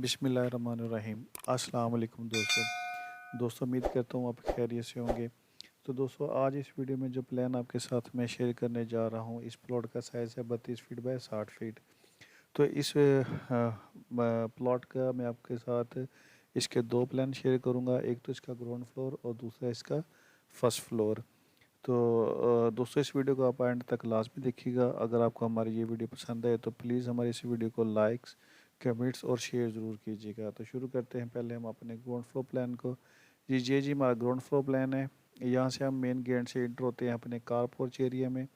बिस्मिल्लाहिर्रहमानिर्रहीम। अस्सलाम वालेकुम दोस्तों उम्मीद करता हूँ आप खैरियत से होंगे। तो दोस्तों आज इस वीडियो में जो प्लान आपके साथ मैं शेयर करने जा रहा हूँ, इस प्लॉट का साइज़ है 32 फीट बाय 60 फीट। तो इस प्लॉट का मैं आपके साथ इसके दो प्लान शेयर करूँगा, एक तो इसका ग्राउंड फ्लोर और दूसरा इसका फर्स्ट फ्लोर। तो दोस्तों इस वीडियो को आप एंड तक लाजमी देखिएगा। अगर आपको हमारी ये वीडियो पसंद आए तो प्लीज़ हमारी इस वीडियो को लाइक्स, कमेंट्स और शेयर ज़रूर कीजिएगा। तो शुरू करते हैं पहले हम अपने ग्राउंड फ्लोर प्लान को। जी हमारा ग्राउंड फ्लोर प्लान है। यहाँ से हम मेन गेट से इंटर होते हैं अपने कार पोर्च एरिया में।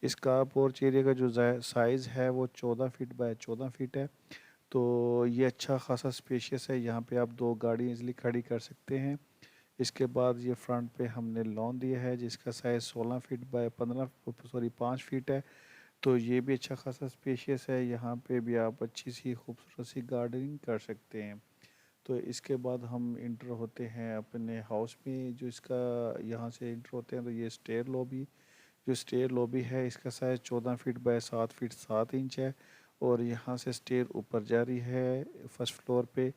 इस कार पोर्च एरिया का जो साइज़ है वो 14 फीट बाय 14 फीट है। तो ये अच्छा खासा स्पेशियस है, यहाँ पे आप दो गाड़ी इजली खड़ी कर सकते हैं। इसके बाद ये फ्रंट पे हमने लॉन दिया है जिसका साइज़ 16 फीट बाय 5 फीट है। तो ये भी अच्छा खासा स्पेशियस है, यहाँ पे भी आप अच्छी सी खूबसूरत सी गार्डनिंग कर सकते हैं। तो इसके बाद हम इंटर होते हैं अपने हाउस में। जो इसका यहाँ से इंटर होते हैं तो ये स्टेयर लॉबी है, इसका size 14 feet by 7 feet 7 inch है। और यहाँ से स्टेयर ऊपर जा रही है फर्स्ट फ्लोर पे।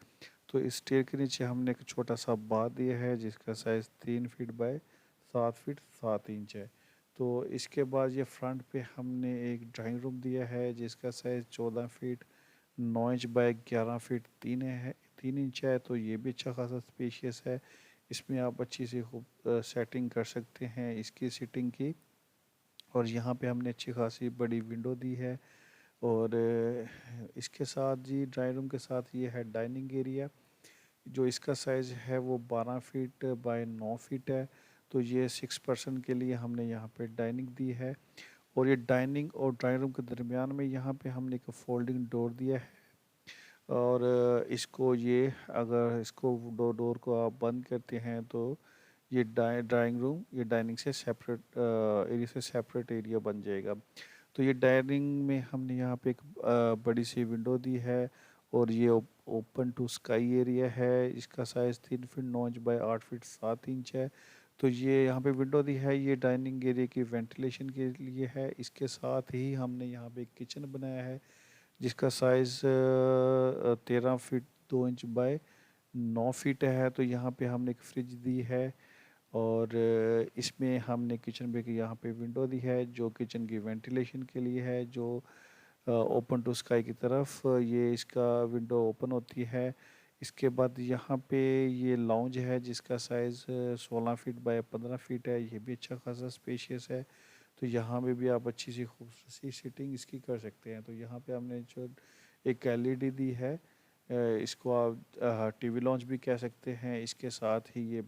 तो इस स्टेयर के नीचे हमने एक छोटा सा बाथ दिया है जिसका size 3 feet by 7 feet 7 inch है। तो इसके बाद ये फ्रंट पे हमने एक ड्राइंग रूम दिया है जिसका size 14 feet 9 inch by 11 feet 3 inch है। तो ये भी अच्छा खासा स्पेशियस है, इसमें आप अच्छी सी खूब सेटिंग कर सकते हैं इसकी सीटिंग की। और यहाँ पे हमने अच्छी खासी बड़ी विंडो दी है। और इसके साथ जी ड्राइंग रूम के साथ ये है डाइनिंग एरिया। जो इसका साइज़ है वो 12 फीट बाय 9 फीट है। तो ये 6 पर्सन के लिए हमने यहाँ पे डाइनिंग दी है। और ये डाइनिंग और ड्राइंग रूम के दरमियान में यहाँ पे हमने एक फोल्डिंग डोर दिया है। और इसको ये अगर इसको डोर को आप बंद करते हैं तो ये ड्राइंग रूम ये डाइनिंग से सेपरेट एरिया से सेपरेट एरिया बन जाएगा। तो ये डाइनिंग में हमने यहाँ पे एक बड़ी सी विंडो दी है। और ये ओपन टू स्काई एरिया है, इसका size 3 feet 9 inch by 8 feet 7 inch है। तो ये यहाँ पे विंडो दी है, ये डाइनिंग एरिया की वेंटिलेशन के लिए है। इसके साथ ही हमने यहाँ पे एक किचन बनाया है जिसका size 13 feet 2 inch by 9 feet है। तो यहाँ पे हमने एक फ्रिज दी है। और इसमें हमने किचन पे यहाँ पे विंडो दी है जो किचन की वेंटिलेशन के लिए है, जो ओपन टू स्काई की तरफ ये इसका विंडो ओपन होती है। इसके बाद यहाँ पे ये लाउंज है जिसका साइज़ 16 फीट बाय 15 फीट है, ये भी अच्छा खासा स्पेशियस है। तो यहाँ पे भी आप अच्छी सी खूबसूरत सी सीटिंग इसकी कर सकते हैं। तो यहाँ पे हमने जो एक एलईडी दी है, इसको आप टीवी लॉन्च भी कह सकते हैं। इसके साथ ही ये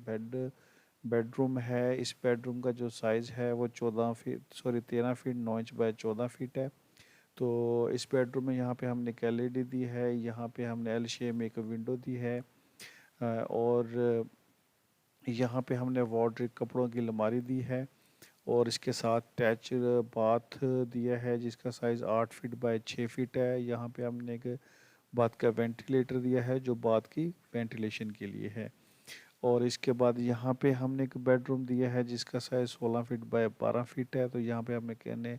बेडरूम है। इस बेडरूम का जो साइज़ है वो 13 फीट 9 इंच बाय 14 फीट है। तो इस बेडरूम में यहाँ पे हमने एक एलईडी दी है, यहाँ पे हमने एल शेप में एक विंडो दी है। और यहाँ पे हमने वार्डरोब कपड़ों की अलमारी दी है। और इसके साथ अटैच बाथ दिया है जिसका साइज़ 8 फीट बाय 6 फीट है। यहाँ पे हमने एक बाथ का वेंटिलेटर दिया है जो बाथ की वेंटिलेशन के लिए है। और इसके बाद यहाँ पे हमने एक बेडरूम दिया है जिसका साइज़ 16 फीट बाय 12 फीट है। तो यहाँ पे हमने कहने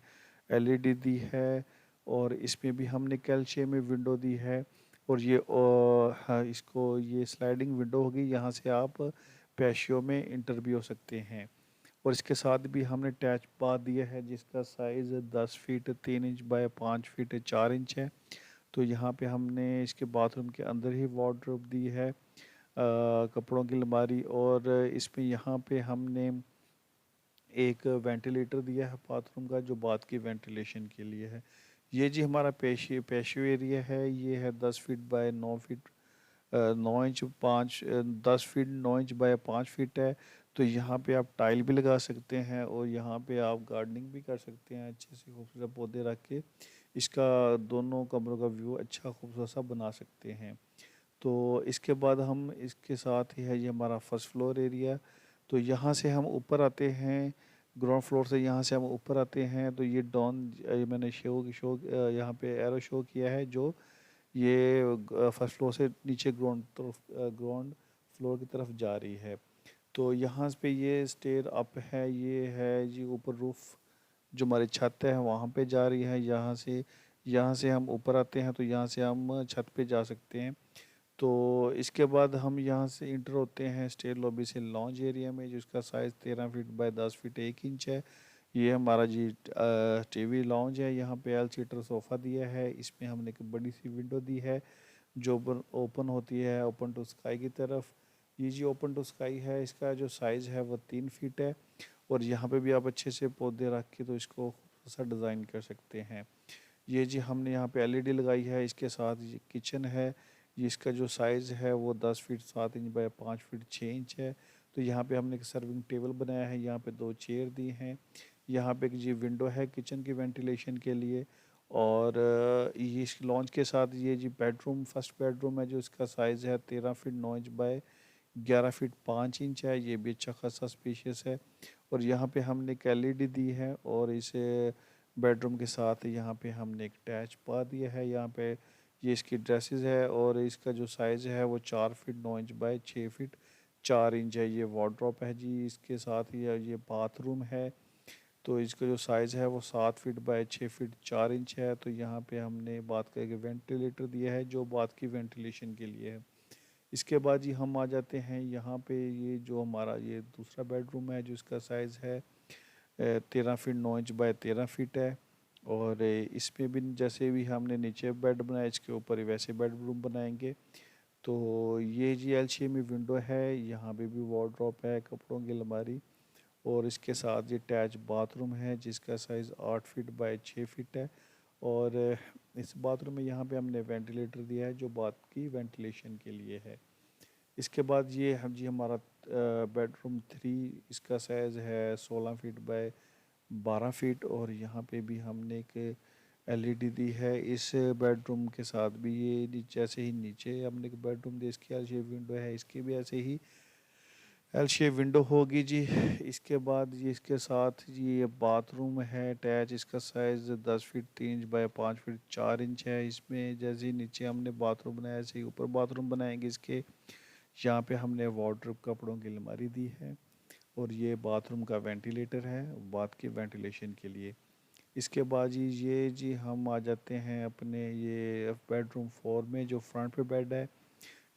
एलईडी दी है। और इसमें भी हमने कैल्शियम में विंडो दी है। और ये हाँ, इसको ये स्लाइडिंग विंडो होगी, यहाँ से आप पैशियो में इंटर भी हो सकते हैं। और इसके साथ भी हमने अटैच बाथ दिया है जिसका size 10 feet 3 inch by 5 feet 4 inch है। तो यहाँ पे हमने इसके बाथरूम के अंदर ही वार्डरोब दी है, कपड़ों की अलमारी। और इसमें यहाँ पे हमने एक वेंटिलेटर दिया है बाथरूम का जो बाथ की वेंटिलेशन के लिए है। ये जी हमारा पेशियो एरिया है, ये है 10 feet by 9 feet 9 inch 10 feet 9 inch by 5 feet है। तो यहाँ पे आप टाइल भी लगा सकते हैं और यहाँ पे आप गार्डनिंग भी कर सकते हैं, अच्छे से खूबसूरत पौधे रख के इसका दोनों कमरों का व्यू अच्छा खूबसूरत सा बना सकते हैं। तो इसके बाद हम इसके साथ ही है ये हमारा फर्स्ट फ्लोर एरिया। तो यहाँ से हम ऊपर आते हैं, ग्राउंड फ्लोर से यहाँ से हम ऊपर आते हैं। तो ये मैंने यहाँ पे एरो शो किया है जो ये फर्स्ट फ्लोर से नीचे ग्राउंड फ्लोर की तरफ जा रही है। तो यहाँ पे ये स्टेयर अप है, ये है जी ऊपर रूफ जो हमारी छत है वहाँ पे जा रही है। यहाँ से हम ऊपर आते हैं तो यहाँ से हम छत पे जा सकते हैं। तो इसके बाद हम यहाँ से इंटर होते हैं स्टेट लॉबी से लॉन्च एरिया में, जिसका size 13 feet by 10 feet 1 inch है। ये हमारा जी टीवी लॉन्च है। यहाँ पे एल सीटर सोफ़ा दिया है। इसमें हमने एक बड़ी सी विंडो दी है जो ओपन होती है ओपन टू स्काई की तरफ। ये जी ओपन टू स्काई है, इसका जो साइज़ है वो 3 फीट है। और यहाँ पे भी आप अच्छे से पौधे रख के तो इसको खूबसूरत सा डिज़ाइन कर सकते हैं। ये जी हमने यहाँ पे एलईडी लगाई है। इसके साथ ये किचन है। ये इसका जो साइज़ है वो 10 feet 7 inch by 5 feet 6 inch है। तो यहाँ पे हमने एक सर्विंग टेबल बनाया है। यहाँ पे 2 चेयर दी हैं। यहाँ पे एक जी विंडो है किचन की वेंटिलेशन के लिए। और ये इस लॉन्च के साथ ये जी बेडरूम फर्स्ट बेडरूम है, जो इसका साइज़ है 13 feet 9 inch by 11 feet 5 inch है। ये भी अच्छा खासा स्पेशियस है। और यहाँ पे हमने एक एलईडी दी है और इसे बेडरूम के साथ यहाँ पे हमने एक अटैच पा दिया है। यहाँ पे ये इसकी ड्रेसेस है और इसका जो साइज़ है वो 4 feet 9 inch by 6 feet 4 inch है। ये वार्डरोब है जी। इसके साथ ये बाथरूम है। तो इसका जो साइज़ है वो 7 फीट बाय 6 फीट 4 इंच है। तो यहाँ पे हमने बात करके वेंटिलेटर दिया है जो बात की वेंटिलेशन के लिए है। इसके बाद जी हम आ जाते हैं यहाँ पे, ये जो हमारा ये दूसरा बेडरूम है जिसका साइज़ है 13 फीट 9 इंच बाय 13 फीट है। और इसमें भी जैसे भी हमने नीचे बेड बनाया इसके ऊपर ही वैसे बेडरूम बनाएंगे। तो ये जी एल शेप में विंडो है। यहाँ पे भी वार्डरोब है, कपड़ों की अलमारी। और इसके साथ ये अटैच बाथरूम है जिसका साइज़ 8 फीट बाय 6 फीट है। और इस बाथरूम में यहाँ पे हमने वेंटिलेटर दिया है जो बाथ की वेंटिलेशन के लिए है। इसके बाद ये हम जी हमारा बेडरूम 3, इसका साइज़ है 16 फीट बाय 12 फीट। और यहाँ पे भी हमने एक एलईडी दी है। इस बेडरूम के साथ भी ये जैसे ही नीचे हमने एक बेडरूम दिया, इसकी एल शेप विंडो है, इसकी भी ऐसे ही एल शेप विंडो होगी जी। इसके बाद ये इसके साथ ये बाथरूम है अटैच। इसका size 10 feet 3 inch by 5 feet 4 inch है। इसमें जैसे ही नीचे हमने बाथरूम बनाया ऐसे ही ऊपर बाथरूम बनाएंगे इसके। यहाँ पे हमने वार्डरोब कपड़ों की अलमारी दी है। और ये बाथरूम का वेंटिलेटर है बाथ की वेंटिलेशन के लिए। इसके बाद जी ये जी हम आ जाते हैं अपने ये बेडरूम 4 में, जो फ्रंट पे बेड है।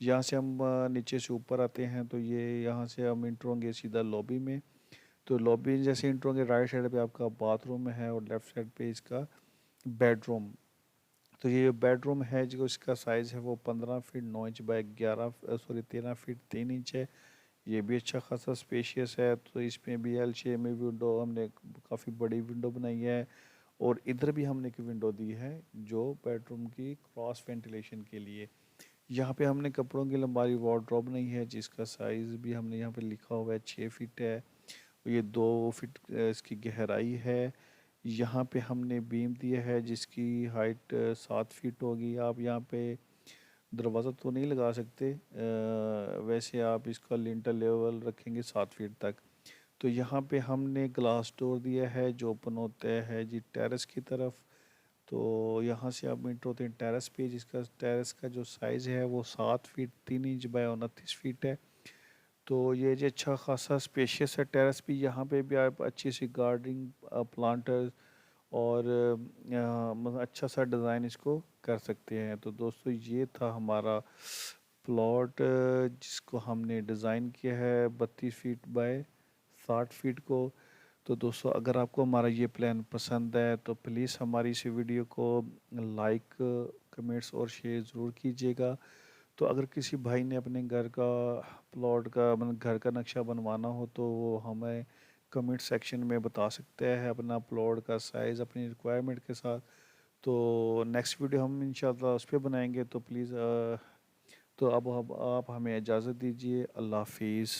यहाँ से हम नीचे से ऊपर आते हैं तो ये यहाँ से हम इंटर होंगे सीधा लॉबी में। तो लॉबी जैसे इंटर होंगे राइट साइड पे आपका बाथरूम है और लेफ़्ट साइड पे इसका बेडरूम। तो ये बेडरूम है जो इसका साइज़ है वो 15 feet 9 inch by 13 feet 3 inch है। ये भी अच्छा खासा स्पेशियस है। तो इसमें भी एल शेप में विंडो हमने काफ़ी बड़ी विंडो बनाई है। और इधर भी हमने एक विंडो दी है जो बेडरूम की क्रॉस वेंटिलेशन के लिए। यहाँ पे हमने कपड़ों की लंबाई वार्डरोब नहीं है जिसका साइज़ भी हमने यहाँ पे लिखा हुआ है 6 फीट है। ये 2 फीट इसकी गहराई है। यहाँ पे हमने बीम दिया है जिसकी हाइट 7 फीट होगी। आप यहाँ पे दरवाज़ा तो नहीं लगा सकते, वैसे आप इसका लिंटर लेवल रखेंगे 7 फीट तक। तो यहाँ पे हमने ग्लास डोर दिया है जो ओपन होता है जी टेरेस की तरफ। तो यहाँ से आप एंटर होते हैं टेरेस पे, जिसका टेरेस का जो साइज़ है वो 7 फीट 3 इंच बाय 29 फीट है। तो ये जो अच्छा खासा स्पेशियस है टेरेस भी। यहाँ पे भी आप अच्छी सी गार्डनिंग प्लांटर्स और मतलब अच्छा सा डिज़ाइन इसको कर सकते हैं। तो दोस्तों ये था हमारा प्लॉट जिसको हमने डिज़ाइन किया है 32 फीट बाय 60 फीट को। तो दोस्तों अगर आपको हमारा ये प्लान पसंद है तो प्लीज़ हमारी इस वीडियो को लाइक कमेंट्स और शेयर ज़रूर कीजिएगा। तो अगर किसी भाई ने अपने घर का प्लॉट का मतलब घर का नक्शा बनवाना हो तो वो हमें कमेंट सेक्शन में बता सकते हैं अपना प्लॉट का साइज़ अपनी रिक्वायरमेंट के साथ। तो नेक्स्ट वीडियो हम इंशाल्लाह उस पर बनाएंगे। तो प्लीज़ तो अब आप हमें इजाज़त दीजिए। अल्लाह हाफिज़।